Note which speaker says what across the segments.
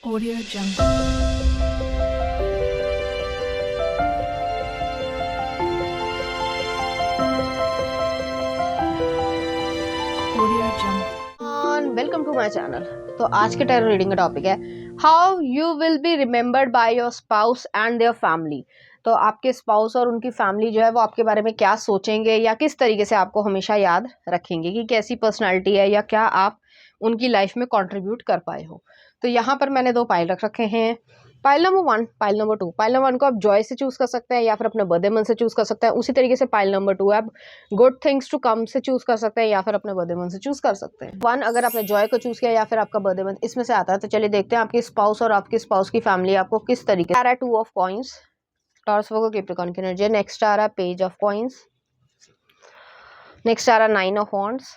Speaker 1: Audio Jungle. Audio Jungle.
Speaker 2: Welcome to my channel. तो आज के टैरो रीडिंग का टॉपिक है how you will be remembered by your spouse and their family. तो आपके spouse और उनकी फैमिली जो है वो आपके बारे में क्या सोचेंगे या किस तरीके से आपको हमेशा याद रखेंगे कि कैसी पर्सनालिटी है या क्या आप उनकी लाइफ में कंट्रीब्यूट कर पाए हो। तो यहाँ पर मैंने दो पाइल रख रखे हैं, pile number 1, pile number 2। Pile number 1 को आप जॉय से चूज कर सकते हैं या फिर अपने बर्थडे मंथ से चूज कर सकते हैं। उसी तरीके से पाइल नंबर 2 आप गुड थिंग्स टू कम से चूज कर सकते हैं या फिर अपने बर्थडे मंथ से चूज कर सकते हैं। 1 अगर आपने जॉय को चूज किया या फिर आपका बर्थडे मंथ इसमें से आता है। तो चलिए देखते हैं आपकी स्पाउस और आपकी स्पाउस की फैमिली आपको किस तरीके से। आ रहा है 2 of coins, Taurus Virgo Capricorn की एनर्जी। नेक्स्ट आ रहा है पेज ऑफ कॉइंस, नेक्स्ट आ रहा है 9 of wands,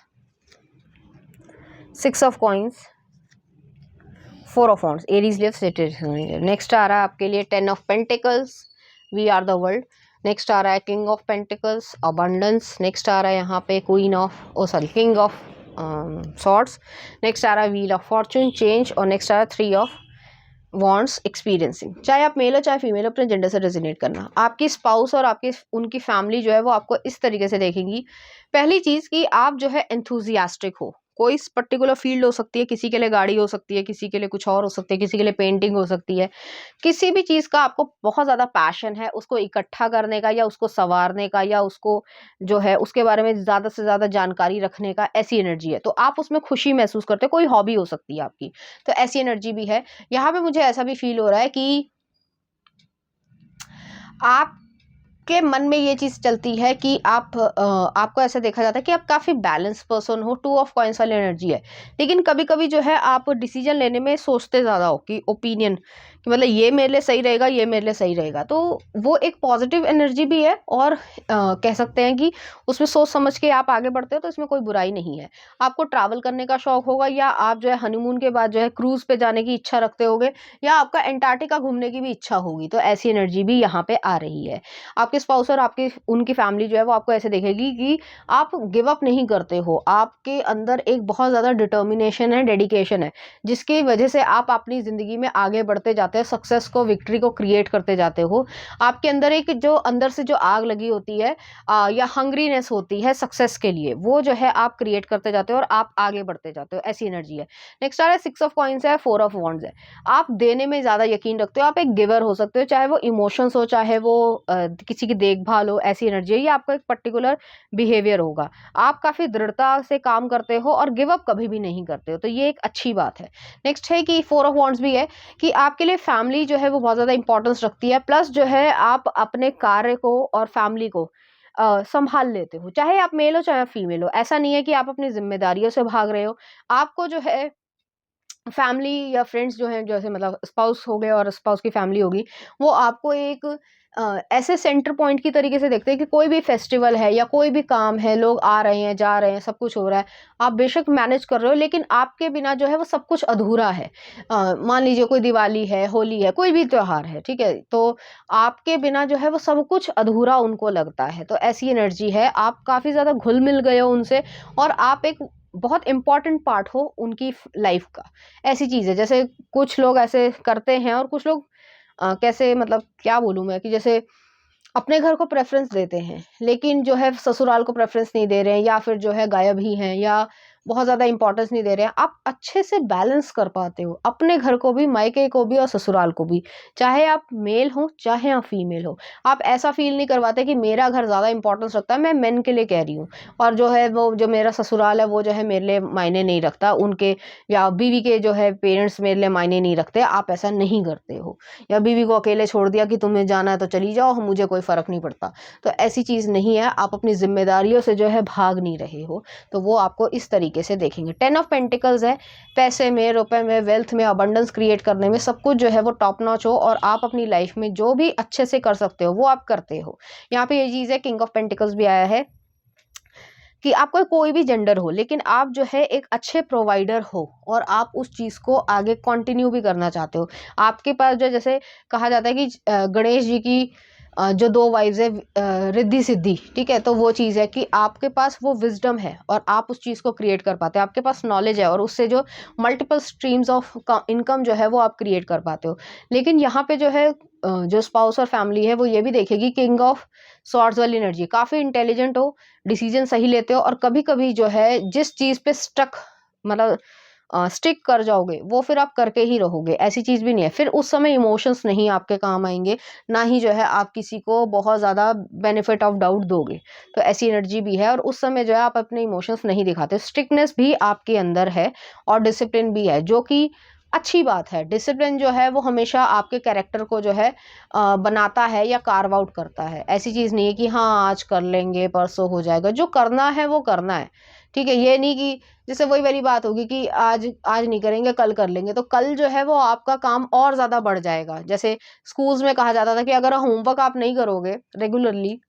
Speaker 2: 6 of coins, 4 of wands, Aries live situation. Next आ रहा है आपके लिए 10 of pentacles, we are the world. Next आ रहा है king of pentacles, abundance. Next आ रहा है यहाँ पे queen of king of swords. Next आ रहा है व्हील ऑफ फॉर्चून, चेंज। और नेक्स्ट आ रहा है 3 ऑफ वॉन्ट्स, एक्सपीरियंसिंग। चाहे आप मेल हो चाहे फीमेल हो, अपने जेंडर से रेजोनेट करना। आपकी स्पाउस और आपकी उनकी फैमिली जो है वो आपको इस तरीके से देखेंगी। पहली चीज कि आप जो है एंथुजियास्टिक हो, कोई पर्टिकुलर फील्ड हो सकती है, किसी के लिए गाड़ी हो सकती है, किसी के लिए कुछ और हो सकती है, किसी के लिए पेंटिंग हो सकती है। किसी भी चीज का आपको बहुत ज्यादा पैशन है उसको इकट्ठा करने का या उसको संवारने का या उसको जो है उसके बारे में ज्यादा से ज्यादा जानकारी रखने का, ऐसी एनर्जी है। तो आप उसमें खुशी महसूस करते हैं, कोई हॉबी हो सकती है आपकी, तो ऐसी एनर्जी भी है। यहाँ पे मुझे ऐसा भी फील हो रहा है कि आपके मन में ये चीज चलती है कि आपको ऐसा देखा जाता है कि आप काफी बैलेंस पर्सन हो। 2 ऑफ कॉइंस वाली एनर्जी है, लेकिन कभी कभी जो है आप डिसीजन लेने में सोचते ज्यादा हो कि ओपिनियन कि मतलब ये मेरे लिए सही रहेगा, ये मेरे लिए सही रहेगा। तो वो एक पॉजिटिव एनर्जी भी है और कह सकते हैं कि उसमें सोच समझ के आप आगे बढ़ते हो, तो इसमें कोई बुराई नहीं है। आपको ट्रैवल करने का शौक होगा या आप जो है हनीमून के बाद जो है क्रूज पे जाने की इच्छा रखते होगे या आपका एंटार्क्टिका घूमने की भी इच्छा होगी। तो ऐसी एनर्जी भी यहाँ पे आ रही है। आपके स्पाउस और आपकी उनकी फैमिली जो है वो आपको ऐसे देखेगी कि आप गिव अप नहीं करते हो। आपके अंदर एक बहुत ज़्यादा डिटर्मिनेशन है, डेडिकेशन है, जिसकी वजह से आप अपनी ज़िंदगी में आगे बढ़ते जाते हैं, सक्सेस को, विक्ट्री को क्रिएट करते जाते हो। आपके अंदर एक जो अंदर से जो आग लगी होती है या हंग्रीनेस होती है सक्सेस के लिए, वो जो है आप क्रिएट करते जाते हो और आप आगे बढ़ते जाते हो। ऐसी एनर्जी है। नेक्स्ट आ रहा है 6 ऑफ कॉइंस है, 4 ऑफ वॉन्ड्स है। आप देने में ज़्यादा यकीन रखते हो, आप एक गिवर हो सकते हो, चाहे वो इमोशंस हो, चाहे वो किसी की देखभाल हो। ऐसी एनर्जी है। ये आपका एक पर्टिकुलर बिहेवियर होगा। आप काफ़ी दृढ़ता से काम करते हो और गिव अप कभी भी नहीं करते हो, तो ये एक अच्छी बात है। नेक्स्ट है कि 4 ऑफ वॉन्ड्स भी है कि आपके लिए फैमिली जो है वो बहुत ज़्यादा इंपॉर्टेंस रखती है, प्लस जो है आप अपने कार्य को और फैमिली को संभाल लेते हो, चाहे आप मेल हो चाहे आप फीमेल हो। ऐसा नहीं है कि आप अपनी जिम्मेदारियों से भाग रहे हो। आपको जो है फैमिली या फ्रेंड्स जो हैं, जैसे मतलब स्पाउस हो गए और स्पाउस की फैमिली होगी, वो आपको एक ऐसे सेंटर पॉइंट की तरीके से देखते हैं कि कोई भी फेस्टिवल है या कोई भी काम है, लोग आ रहे हैं जा रहे हैं, सब कुछ हो रहा है, आप बेशक मैनेज कर रहे हो, लेकिन आपके बिना जो है वो सब कुछ अधूरा है। मान लीजिए कोई दिवाली है, होली है, कोई भी त्योहार है, ठीक है, तो आपके बिना जो है वो सब कुछ अधूरा उनको लगता है। तो ऐसी एनर्जी है, आप काफ़ी ज़्यादा घुल मिल गए हो उनसे और आप एक बहुत इंपॉर्टेंट पार्ट हो उनकी लाइफ का। ऐसी चीज़ है, जैसे कुछ लोग ऐसे करते हैं और कुछ लोग कैसे, मतलब क्या बोलूँ मैं, कि जैसे अपने घर को प्रेफ़रेंस देते हैं, लेकिन जो है ससुराल को प्रेफ़रेंस नहीं दे रहे हैं या फिर जो है गायब ही हैं या बहुत ज़्यादा इम्पोर्टेंस नहीं दे रहे हैं। आप अच्छे से बैलेंस कर पाते हो, अपने घर को भी, मायके को भी और ससुराल को भी। चाहे आप मेल हो, चाहे आप फीमेल हो। आप ऐसा फ़ील नहीं करवाते कि मेरा घर ज़्यादा इम्पोर्टेंस रखता है, मैं मेन के लिए कह रही हूँ, और जो है वो जो मेरा ससुराल है वो जो है मेरे लिए मायने नहीं रखता, उनके या बीवी के जो है पेरेंट्स मेरे लिए मायने नहीं रखते। आप ऐसा नहीं करते हो, या बीवी को अकेले छोड़ दिया कि तुम्हें जाना है तो चली जाओ, मुझे कोई फ़र्क नहीं पड़ता। तो ऐसी चीज़ नहीं है, आप अपनी ज़िम्मेदारियों से जो है भाग नहीं रहे हो। तो वो आपको इस तरीके से देखेंगे। 10 ऑफ पेंटिकल्स है, पैसे में, रुपए में, वेल्थ में, अबंडेंस क्रिएट करने में, सब कुछ जो है वो टॉप नॉच हो और आप अपनी लाइफ में जो भी अच्छे से कर सकते हो वो आप करते हो। यहाँ पे ये चीज़ है, किंग ऑफ पेंटिकल्स भी आया है कि आपका कोई भी जेंडर हो, लेकिन आप जो है एक अच्छे प्रोवाइडर हो और आप उस चीज़ को आगे कंटिन्यू भी करना चाहते हो। आपके पास जो, जैसे कहा जाता है कि गणेश जी की जो दो वाइफ्स है रिद्धि सिद्धि, ठीक है, तो वो चीज़ है कि आपके पास वो विजडम है और आप उस चीज़ को क्रिएट कर पाते हो, आपके पास नॉलेज है और उससे जो मल्टीपल स्ट्रीम्स ऑफ इनकम जो है वो आप क्रिएट कर पाते हो। लेकिन यहाँ पे जो है जो स्पाउस और फैमिली है वो ये भी देखेगी, किंग ऑफ स्वॉर्ड्स वाली एनर्जी, काफ़ी इंटेलिजेंट हो, डिसीजन सही लेते हो और कभी कभी जो है जिस चीज़ पे स्टक मतलब स्टिक कर जाओगे वो फिर आप करके ही रहोगे, ऐसी चीज़ भी नहीं है। फिर उस समय इमोशंस नहीं आपके काम आएंगे, ना ही जो है आप किसी को बहुत ज़्यादा बेनिफिट ऑफ डाउट दोगे, तो ऐसी एनर्जी भी है। और उस समय जो है आप अपने इमोशंस नहीं दिखाते, स्ट्रिक्टनेस भी आपके अंदर है और डिसिप्लिन भी है, जो कि अच्छी बात है। डिसिप्लिन जो है वो हमेशा आपके कैरेक्टर को जो है बनाता है या कार्व आउट करता है। ऐसी चीज़ नहीं है कि हाँ आज कर लेंगे परसों हो जाएगा, जो करना है वो करना है, ठीक है। ये नहीं कि जैसे वही वाली बात होगी कि आज आज नहीं करेंगे कल कर लेंगे, तो कल जो है वो आपका काम और ज़्यादा बढ़ जाएगा। जैसे स्कूल्स में कहा जाता था कि अगर होमवर्क आप नहीं करोगे रेगुलरली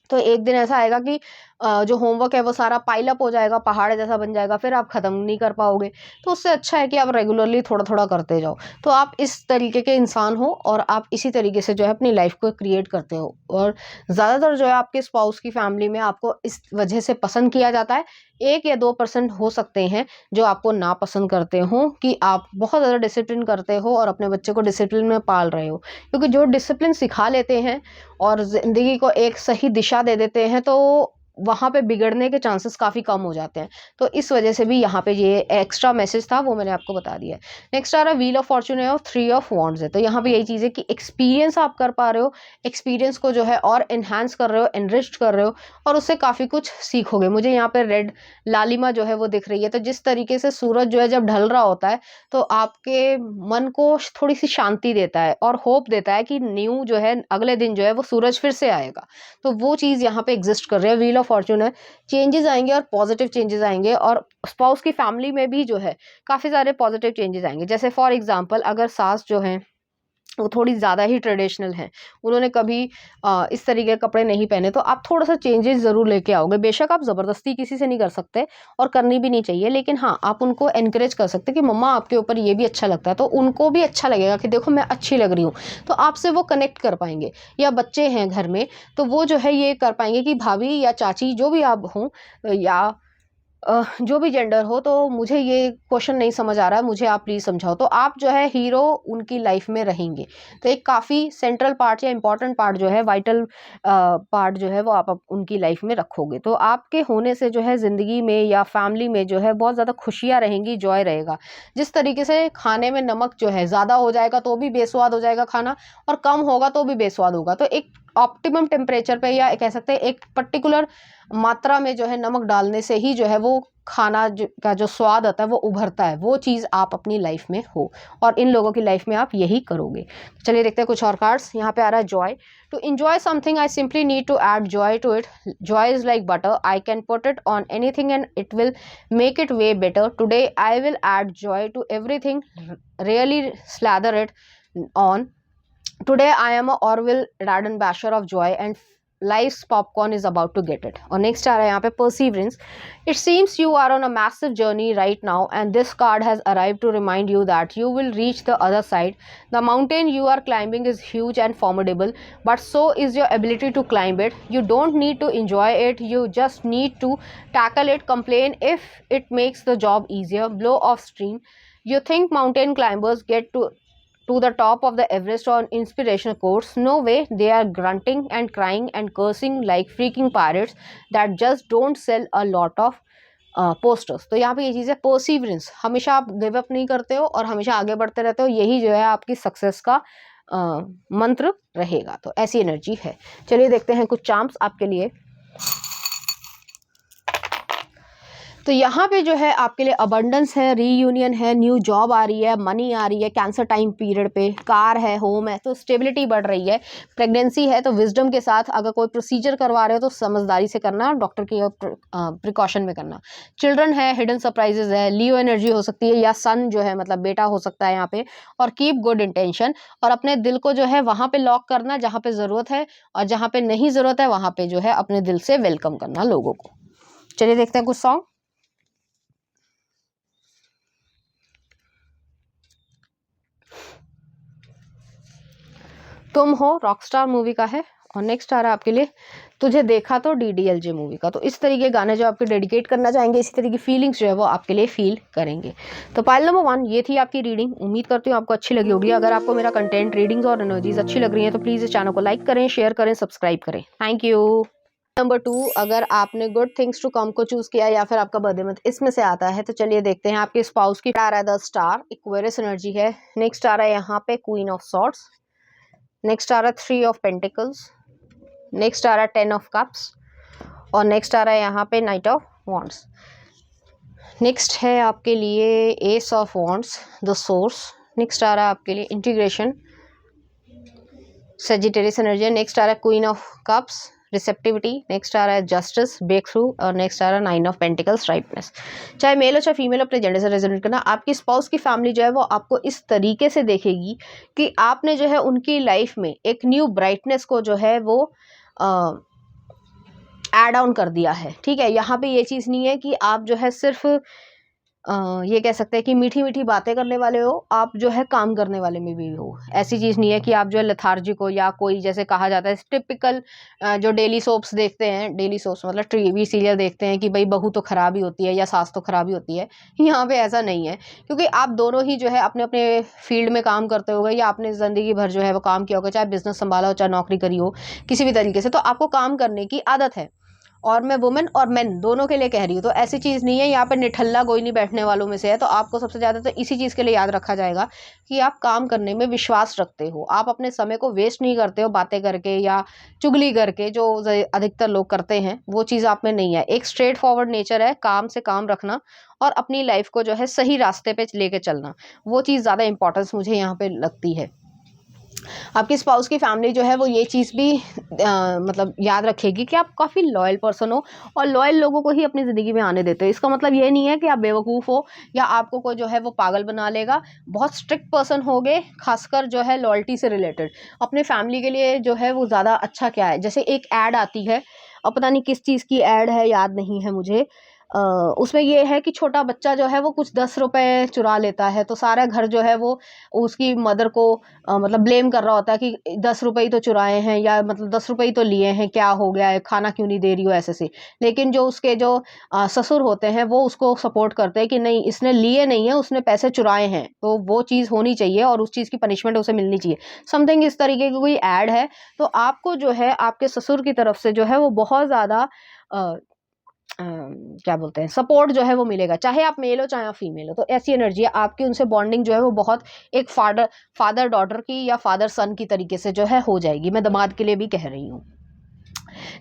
Speaker 2: तो एक दिन ऐसा आएगा कि जो होमवर्क है वो सारा पाइल अप हो जाएगा, पहाड़ जैसा बन जाएगा, फिर आप ख़त्म नहीं कर पाओगे। तो उससे अच्छा है कि आप रेगुलरली थोड़ा-थोड़ा करते जाओ। तो आप इस तरीके के इंसान हो और आप इसी तरीके से जो है अपनी लाइफ़ को क्रिएट करते हो। और ज़्यादातर जो है आपके स्पाउस की फैमिली में आपको इस वजह से पसंद किया जाता है। 1 या 2% हो सकते हैं जो आपको नापसंद करते हों कि आप बहुत ज़्यादा डिसिप्लिन करते हो और अपने बच्चे को डिसिप्लिन में पाल रहे हो। क्योंकि जो डिसिप्लिन सिखा लेते हैं और ज़िंदगी को एक सही दिशा दे देते हैं, तो वहाँ पे बिगड़ने के चांसेस काफ़ी कम हो जाते हैं। तो इस वजह से भी यहाँ पे ये एक्स्ट्रा मैसेज था, वो मैंने आपको बता दिया है। नेक्स्ट आ रहा है व्हील ऑफ फॉर्च्यून है और 3 ऑफ वांड्स है। तो यहाँ पे यही चीज़ है कि एक्सपीरियंस आप कर पा रहे हो, एक्सपीरियंस को जो है और एनहांस कर रहे हो, एनरिच्ड कर रहे हो और उससे काफ़ी कुछ सीखोगे। मुझे यहाँ पे रेड लालिमा जो है वो दिख रही है। तो जिस तरीके से सूरज जो है जब ढल रहा होता है, तो आपके मन को थोड़ी-सी शांति देता है और होप देता है कि न्यू जो है अगले दिन जो है वो सूरज फिर से आएगा। तो वो चीज़ यहाँ पे एग्ज़िस्ट कर रही है, व्हील ऑफ फॉर्च्यून है। चेंजेज़ आएँगे और पॉज़िटिव चेंजेज़ आएँगे और स्पाउस की फैमिली में भी जो है काफ़ी सारे पॉज़िटिव चेंजेज़ आएँगे। जैसे फॉर एग्ज़ाम्पल अगर सास जो हैं वो थोड़ी ज़्यादा ही ट्रेडिशनल हैं, उन्होंने कभी इस तरीके के कपड़े नहीं पहने, तो आप थोड़ा-सा चेंजेज़ ज़रूर लेके आओगे। बेशक आप ज़बरदस्ती किसी से नहीं कर सकते और करनी भी नहीं चाहिए, लेकिन हाँ, आप उनको एनकरेज कर सकते हैं कि मम्मा आपके ऊपर ये भी अच्छा लगता है, तो उनको भी अच्छा लगेगा कि देखो मैं अच्छी लग रही हूँ, तो आपसे वो कनेक्ट कर पाएँगे। या बच्चे हैं घर में, तो वो जो है ये कर पाएँगे कि भाभी या चाची जो भी आप हों या जो भी जेंडर हो, तो मुझे ये क्वेश्चन नहीं समझ आ रहा है, मुझे आप प्लीज़ समझाओ। तो आप जो है हीरो उनकी लाइफ में रहेंगे। तो एक काफ़ी सेंट्रल पार्ट या इम्पोर्टेंट पार्ट जो है, वाइटल पार्ट जो है वो आप उनकी लाइफ में रखोगे। तो आपके होने से जो है ज़िंदगी में या फैमिली में जो है बहुत ज़्यादा खुशियाँ रहेंगी, जॉय रहेगा। जिस तरीके से खाने में नमक जो है ज़्यादा हो जाएगा तो भी बेस्वाद हो जाएगा खाना और कम होगा तो भी बेस्वाद होगा। तो एक ऑप्टिमम टेम्परेचर पे या कह सकते हैं एक पर्टिकुलर मात्रा में जो है नमक डालने से ही जो है वो खाना का जो स्वाद आता है वो उभरता है। वो चीज़ आप अपनी लाइफ में हो और इन लोगों की लाइफ में आप यही करोगे। चलिए देखते हैं कुछ और कार्ड्स। यहाँ पे आ रहा है joy. To enjoy something I simply need to add joy to it. Joy is like butter, I can put it on anything and it will make it way better. Today I will add joy to everything, really slather it on. Today I am a Orville Radon basher of joy and life's popcorn is about to get it. और next आ रहा है यहाँ पे perseverance. It seems you are on a massive journey right now and this card has arrived to remind you that you will reach the other side. The mountain you are climbing is huge and formidable, but so is your ability to climb it. You don't need to enjoy it, you just need to tackle it. Complain if it makes the job easier. Blow off steam. You think mountain climbers get to the top of the Everest on inspirational quotes. No way, they are grunting and crying and cursing like freaking pirates that just don't sell a lot of posters. तो यहाँ पे ये चीज़ है perseverance, हमेशा आप give up नहीं करते हो और हमेशा आगे बढ़ते रहते हो, यही जो है आपकी सक्सेस का मंत्र रहेगा। तो ऐसी एनर्जी है। चलिए देखते हैं कुछ चार्म्स आपके लिए। तो यहाँ पे जो है आपके लिए अबंडेंस है, रीयूनियन है, न्यू जॉब आ रही है, मनी आ रही है, कैंसर टाइम पीरियड पे, कार है, होम है, तो स्टेबिलिटी बढ़ रही है। प्रेगनेंसी है तो विजडम के साथ, अगर कोई प्रोसीजर करवा रहे हो तो समझदारी से करना, डॉक्टर की प्रिकॉशन में करना। चिल्ड्रन है, हिडन सरप्राइजेज है, लियो एनर्जी हो सकती है या सन जो है मतलब बेटा हो सकता है यहाँ पे। और कीप गुड इंटेंशन, और अपने दिल को जो है वहाँ पे लॉक करना जहाँ पे ज़रूरत है, और जहाँ पे नहीं ज़रूरत है वहाँ पे जो है अपने दिल से वेलकम करना लोगों को। चलिए देखते हैं कुछ सॉन्ग। तुम हो रॉकस्टार मूवी का है। और नेक्स्ट आ रहा है आपके लिए तुझे देखा तो DDLJ मूवी का। तो इस तरीके के गाने जो आपके डेडिकेट करना चाहेंगे, इसी तरीके की फीलिंग्स जो है वो आपके लिए फील करेंगे। तो पाइल नंबर 1 ये थी आपकी रीडिंग। उम्मीद करती हूँ आपको अच्छी लगी होगी। अगर आपको मेरा कंटेंट, रीडिंग्स और एनर्जीज अच्छी लग रही है तो प्लीज़ इस चैनल को लाइक करें, शेयर करें, सब्सक्राइब करें। Thank you. नंबर 2 अगर आपने गुड थिंग्स टू कम को चूज किया या फिर आपका बर्थडे मंथ इसमें से आता है तो चलिए देखते हैं आपके स्पाउस की। आ रहा है द स्टार, इक्वेरियस एनर्जी है। नेक्स्ट आ रहा है यहाँ पे क्वीन ऑफ सॉर्ड्स। नेक्स्ट आ रहा है 3 ऑफ पेंटिकल्स। नेक्स्ट आ रहा है 10 ऑफ कप्स। और नेक्स्ट आ रहा है यहाँ पे नाइट ऑफ वॉन्ड्स। नेक्स्ट है आपके लिए ace of wands, the source. Next आ रहा है आपके लिए इंटीग्रेशन, सेजिटेरियस एनर्जी। नेक्स्ट आ रहा है queen of cups, receptivity. Next आ रहा है जस्टिस, ब्रेक थ्रू। और नेक्स्ट आ रहा है 9 ऑफ पेंटिकल्स, राइटनेस। चाहे मेल हो चाहे फीमेल, अपने जेंडर से रेजोनेट करना। आपकी स्पाउस की फैमिली जो है वो आपको इस तरीके से देखेगी कि आपने जो है उनकी लाइफ में एक न्यू ब्राइटनेस को जो है वो ऐड ऑन कर दिया है। ठीक है, यहाँ पे ये चीज़ नहीं है कि आप जो है सिर्फ ये कह सकते हैं कि मीठी मीठी बातें करने वाले हो, आप जो है काम करने वाले में भी हो। ऐसी चीज़ नहीं है कि आप जो है लेथार्जिक हो या कोई जैसे कहा जाता है टिपिकल जो डेली सोप्स देखते हैं, डेली सोप्स मतलब टीवी सीरियल देखते हैं कि भाई बहू तो खराब ही होती है या सास तो खराब ही होती है। यहाँ पे ऐसा नहीं है, क्योंकि आप दोनों ही जो है अपने अपने फील्ड में काम करते होगे या आपने ज़िंदगी भर जो है वो काम किया होगा, चाहे बिजनेस संभाला हो चाहे नौकरी करी हो, किसी भी तरीके से तो आपको काम करने की आदत है। और मैं वुमेन और मेन दोनों के लिए कह रही हूँ, तो ऐसी चीज़ नहीं है यहाँ पे निठल्ला कोई नहीं बैठने वालों में से है। तो आपको सबसे ज़्यादा तो इसी चीज़ के लिए याद रखा जाएगा कि आप काम करने में विश्वास रखते हो, आप अपने समय को वेस्ट नहीं करते हो बातें करके या चुगली करके, जो अधिकतर लोग करते हैं वो चीज़ आप में नहीं है। एक स्ट्रेट फॉरवर्ड नेचर है, काम से काम रखना और अपनी लाइफ को जो है सही रास्ते पे लेके चलना, वो चीज़ ज़्यादा इंपॉर्टेंस मुझे यहाँ पे लगती है। आपकी स्पाउस की फैमिली जो है वो ये चीज़ भी मतलब याद रखेगी कि आप काफ़ी लॉयल पर्सन हो और लॉयल लोगों को ही अपनी ज़िंदगी में आने देते हो। इसका मतलब ये नहीं है कि आप बेवकूफ़ हो या आपको कोई जो है वो पागल बना लेगा। बहुत स्ट्रिक्ट पर्सन होगे, खासकर जो है लॉयल्टी से रिलेटेड। अपने फैमिली के लिए जो है वो ज़्यादा अच्छा क्या है, जैसे एक ऐड आती है और पता नहीं किस चीज़ की ऐड है, याद नहीं है मुझे। उसमें ये है कि छोटा बच्चा जो है वो कुछ 10 रुपए चुरा लेता है, तो सारा घर जो है वो उसकी मदर को मतलब ब्लेम कर रहा होता है कि 10 रुपए ही तो चुराए हैं या मतलब 10 रुपए ही तो लिए हैं, क्या हो गया है, खाना क्यों नहीं दे रही हो, ऐसे। लेकिन जो उसके जो ससुर होते हैं वो उसको सपोर्ट करते हैं कि नहीं इसने लिए नहीं है, उसने पैसे चुराए हैं, तो वो चीज़ होनी चाहिए और उस चीज़ की पनिशमेंट उसे मिलनी चाहिए। समथिंग इस तरीके की कोई ऐड है, तो आपको जो है आपके ससुर की तरफ से जो है वो बहुत ज़्यादा क्या बोलते हैं सपोर्ट जो है वो मिलेगा, चाहे आप मेल हो चाहे आप फीमेल हो। तो ऐसी एनर्जी है आपकी, उनसे बॉन्डिंग जो है वो बहुत एक फादर डॉटर की या फादर सन की तरीके से जो है हो जाएगी। मैं दामाद के लिए भी कह रही हूँ।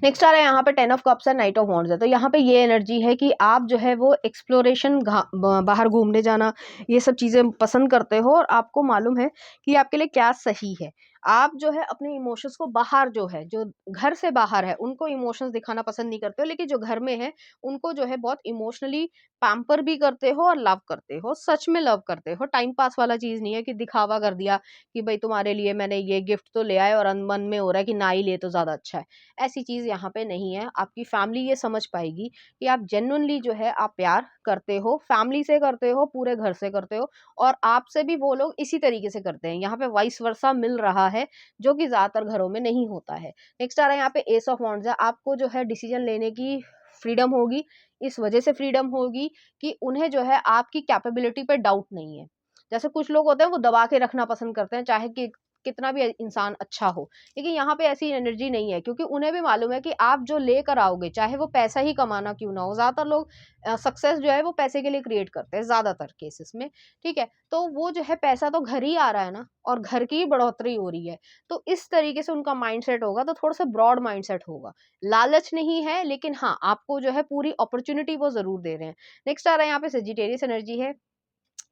Speaker 2: नेक्स्ट आ रहा है यहाँ पे 10 ऑफ कप्स है, नाइट ऑफ वॉन्ड्स है। तो यहाँ पे ये एनर्जी है कि आप जो है वो एक्सप्लोरेशन, बाहर घूमने जाना, ये सब चीज़ें पसंद करते हो और आपको मालूम है कि आपके लिए क्या सही है। आप जो है अपने इमोशंस को बाहर जो है, जो घर से बाहर है उनको इमोशंस दिखाना पसंद नहीं करते हो, लेकिन जो घर में है उनको जो है बहुत इमोशनली पैम्पर भी करते हो और लव करते हो, सच में लव करते हो। टाइम पास वाला चीज़ नहीं है कि दिखावा कर दिया कि भाई तुम्हारे लिए मैंने ये गिफ्ट तो ले आए और मन में हो रहा है कि ना ही ले तो ज़्यादा अच्छा है। ऐसी चीज़ यहाँ पे नहीं है। आपकी फैमिली ये समझ पाएगी कि आप जेन्युइनली जो है आप प्यार करते हो, फैमिली से करते हो, पूरे घर से करते हो और आपसे भी वो लोग इसी तरीके से करते हैं। यहाँ पे वाइस वर्सा मिल रहा है, जो कि ज़्यादातर घरों में नहीं होता है। नेक्स्ट आ रहा है यहाँ पे एस ऑफ वॉन्ड्स है। आपको जो है डिसीजन लेने की फ्रीडम होगी, इस वजह से फ्रीडम होगी कि उन्हें जो है आपकी कैपेबिलिटी पे डाउट नहीं है। जैसे कुछ लोग होते हैं वो दबा के रखना पसंद करते हैं, चाहे कि कितना भी इंसान अच्छा हो, लेकिन यहाँ पे ऐसी एनर्जी नहीं है, क्योंकि उन्हें भी मालूम है कि आप जो लेकर आओगे, चाहे वो पैसा ही कमाना क्यों ना हो। ज़्यादातर लोग सक्सेस जो है वो पैसे के लिए क्रिएट करते हैं ज़्यादातर केसेस में। ठीक है, तो वो जो है पैसा तो घर ही आ रहा है ना, और घर की ही बढ़ोतरी हो रही है। तो इस तरीके से उनका माइंडसेट होगा, तो थोड़ा सा ब्रॉड माइंडसेट होगा। लालच नहीं है, लेकिन हाँ आपको जो है पूरी अपॉर्चुनिटी वो जरूर दे रहे हैं। नेक्स्ट आ रहा है यहाँ पे सेजिटेरियस एनर्जी है।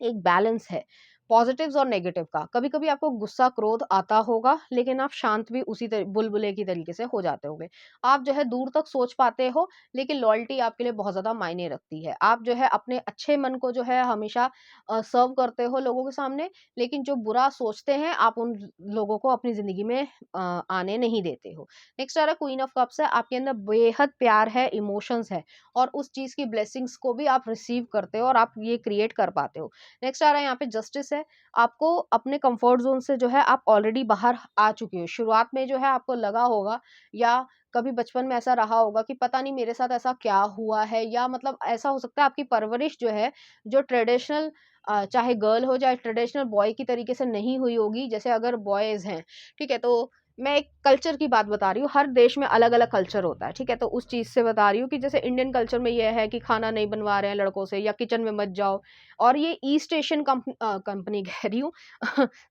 Speaker 2: एक बैलेंस है पॉजिटिव्स और नेगेटिव का। कभी कभी आपको गुस्सा क्रोध आता होगा, लेकिन आप शांत भी उसी बुलबुले की तरीके से हो जाते होगे। आप जो है दूर तक सोच पाते हो, लेकिन लॉयल्टी आपके लिए बहुत ज्यादा मायने रखती है। आप जो है अपने अच्छे मन को जो है हमेशा सर्व करते हो लोगों के सामने, लेकिन जो बुरा सोचते हैं आप उन लोगों को अपनी जिंदगी में आने नहीं देते हो। नेक्स्ट आ रहा है क्वीन ऑफ कप्स है। आपके अंदर बेहद प्यार है, इमोशंस है, और उस चीज की ब्लेसिंग्स को भी आप रिसीव करते हो और आप ये क्रिएट कर पाते हो। नेक्स्ट आ रहा है यहाँ पे जस्टिस है। है, आपको अपने कंफर्ट ज़ोन से जो है आप ऑलरेडी बाहर आ चुके हो। शुरुआत में जो है आपको लगा होगा या कभी बचपन में ऐसा रहा होगा कि पता नहीं मेरे साथ ऐसा क्या हुआ है, या मतलब ऐसा हो सकता है आपकी परवरिश जो है, जो ट्रेडिशनल चाहे गर्ल हो चाहे ट्रेडिशनल बॉय की तरीके से नहीं हुई होगी। जैसे अगर बॉयज़ हैं, ठीक है? तो मैं एक कल्चर की बात बता रही हूँ, हर देश में अलग-अलग कल्चर होता है, ठीक है? तो उस चीज़ से बता रही हूँ कि जैसे इंडियन कल्चर में ये है कि खाना नहीं बनवा रहे हैं लड़कों से, या किचन में मत जाओ। और ये ईस्ट एशियन कंपनी कह रही हूँ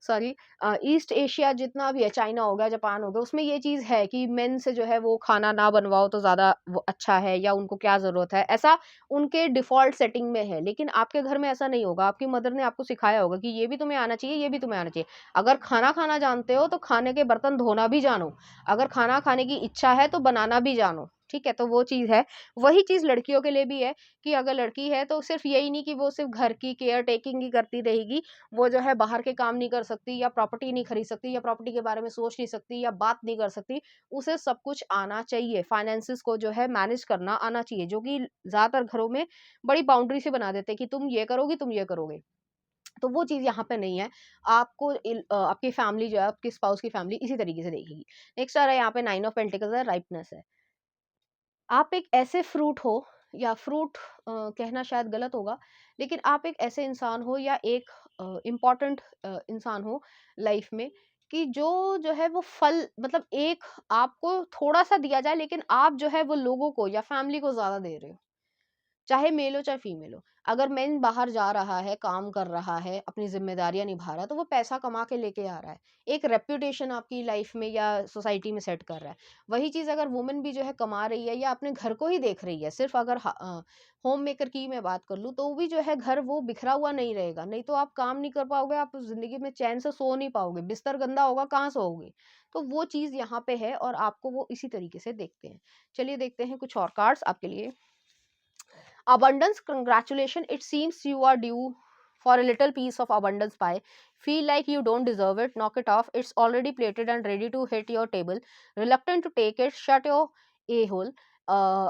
Speaker 2: सॉरी, ईस्ट एशिया जितना भी है, चाइना हो गया, जापान हो गया, उसमें ये चीज़ है कि मेन से जो है वो खाना ना बनवाओ तो ज़्यादा वो अच्छा है, या उनको क्या ज़रूरत है, ऐसा उनके डिफ़ॉल्ट सेटिंग में है। लेकिन आपके घर में ऐसा नहीं होगा, आपकी मदर ने आपको सिखाया होगा कि ये भी तुम्हें आना चाहिए, ये भी तुम्हें आना चाहिए। अगर खाना खाना जानते हो तो खाने के बर्तन धोना भी जानो, अगर खाना खाने की इच्छा है तो बनाना भी जानो, ठीक है? तो वो चीज़ है। वही चीज़ लड़कियों के लिए भी है कि अगर लड़की है तो सिर्फ़ यही नहीं कि वो सिर्फ़ घर की केयर टेकिंग ही करती रहेगी, वो जो है बाहर के काम नहीं कर सकती, या प्रॉपर्टी नहीं खरीद सकती, या प्रॉपर्टी के बारे में सोच नहीं सकती, या बात नहीं कर सकती। उसे सब कुछ आना चाहिए, फाइनेंसेस को जो है मैनेज करना आना चाहिए, जो कि ज़्यादातर घरों में बड़ी बाउंड्री से बना देते हैं कि तुम ये करोगी, तुम ये करोगे। तो वो चीज़ यहाँ पे नहीं है। आपको आपकी फैमिली जो है, आपके स्पाउस की फैमिली इसी तरीके से देखेगी। नेक्स्ट आ रहा है यहाँ पे 9 ऑफ पेंटिकल्स है, राइपनेस है। आप एक ऐसे फ्रूट हो, या फ्रूट कहना शायद गलत होगा, लेकिन आप एक ऐसे इंसान हो, या एक इम्पोर्टेंट इंसान हो लाइफ में, कि जो है वो फल, मतलब एक आपको थोड़ा-सा दिया जाए, लेकिन आप जो है वो लोगों को या फैमिली को ज़्यादा दे रहे हो। चाहे मेल हो चाहे फीमेल हो। अगर मेन बाहर जा रहा है, काम कर रहा है, अपनी ज़िम्मेदारियाँ निभा रहा है, तो वो पैसा कमा के लेके आ रहा है। एक रेप्यूटेशन आपकी लाइफ़ में या सोसाइटी में सेट कर रहा है। वही चीज़ अगर वुमन भी जो है कमा रही है, या अपने घर को ही देख रही है, सिर्फ़ अगर होम मेकर की मैं बात कर लूँ, तो भी जो है घर वो बिखरा हुआ नहीं रहेगा। नहीं तो आप काम नहीं कर पाओगे, आप ज़िंदगी में चैन से सो नहीं पाओगे, बिस्तर गंदा होगा, कहाँ सोओगे? तो वो चीज़ यहाँ पे है, और आपको वो इसी तरीके से देखते हैं। चलिए देखते हैं कुछ और कार्ड्स आपके लिए। Abundance, congratulations. It seems you are due for a little piece of abundance pie. Feel like you don't deserve it. Knock it off. It's already plated and ready to hit your table. Reluctant to take it. Shut your a hole.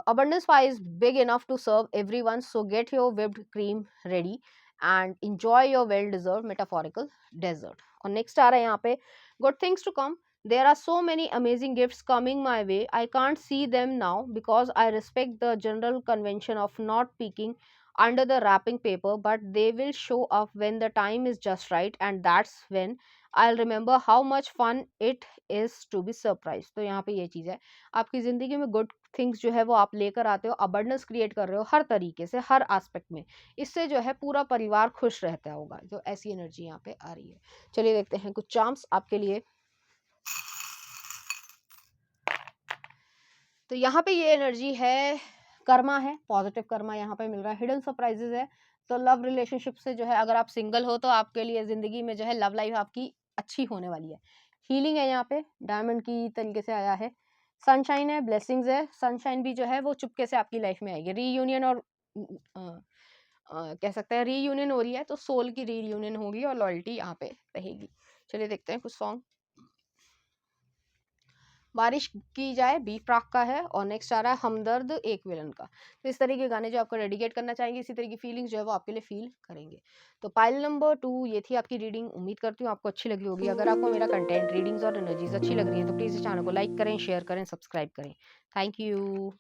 Speaker 2: Abundance pie is big enough to serve everyone. So get your whipped cream ready and enjoy your well deserved metaphorical dessert. और next आ रहा है यहाँ पे good things to come. There are so many amazing gifts coming my way. I can't see them now because I respect the general convention of not peeking under the wrapping paper, but they will show up when the time is just right, and that's when I'll remember how much fun it is to be surprised. तो यहाँ पे ये चीज़ है, आपकी ज़िंदगी में good things जो है वो आप लेकर आते हो, अबंडेंस क्रिएट कर रहे हो हर तरीके से, हर एस्पेक्ट में। इससे जो है पूरा परिवार खुश रहता होगा, जो ऐसी एनर्जी यहाँ पे आ रही है। चलिए देखते हैं कुछ चार्म्स आपके लिए। तो यहाँ पे ये एनर्जी है, कर्मा है, पॉजिटिव कर्मा यहाँ पे मिल रहा है, हिडन सरप्राइजेज है। तो लव रिलेशनशिप से जो है, अगर आप सिंगल हो तो आपके लिए ज़िंदगी में जो है लव लाइफ आपकी अच्छी होने वाली है। हीलिंग है यहाँ पे, डायमंड की तरीके से आया है। सनशाइन है, ब्लेसिंग्स है। सनशाइन भी जो है वो चुपके से आपकी लाइफ में आएगी। रीयूनियन और कह सकते हैं रीयूनियन हो रही है, तो सोल की रीयूनियन होगी और लॉयल्टी यहाँ पे रहेगी। चलिए देखते हैं कुछ सॉन्ग। बारिश की जाए बी प्राक का है, और नेक्स्ट आ रहा है हमदर्द एक विलन का। तो इस तरह के गाने जो आपको डेडिकेट करना चाहेंगे, इसी तरह की फीलिंग्स जो है वो आपके लिए फील करेंगे। तो पाइल नंबर 2 ये थी आपकी रीडिंग। उम्मीद करती हूँ आपको अच्छी लगी होगी। अगर आपको मेरा कंटेंट, रीडिंग्स और एनर्जीज अच्छी लग रही है तो प्लीज़ इस चैनल को लाइक करें, शेयर करें, सब्सक्राइब करें। Thank you.